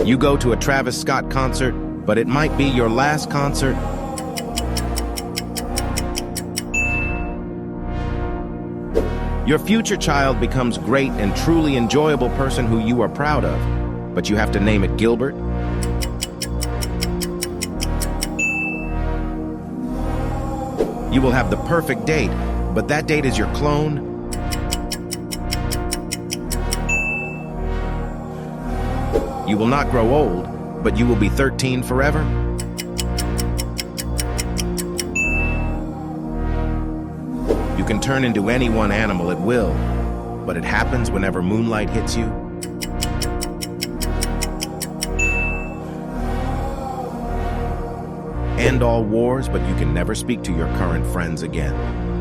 You go to a Travis Scott concert, but it might be your last concert. Your future child becomes great and truly enjoyable person who you are proud of, but you have to name it Gilbert. You will have the perfect date, but that date is your clone. You will not grow old, but you will be 13 forever. You can turn into any one animal at will, but it happens whenever moonlight hits you. End all wars, but you can never speak to your current friends again.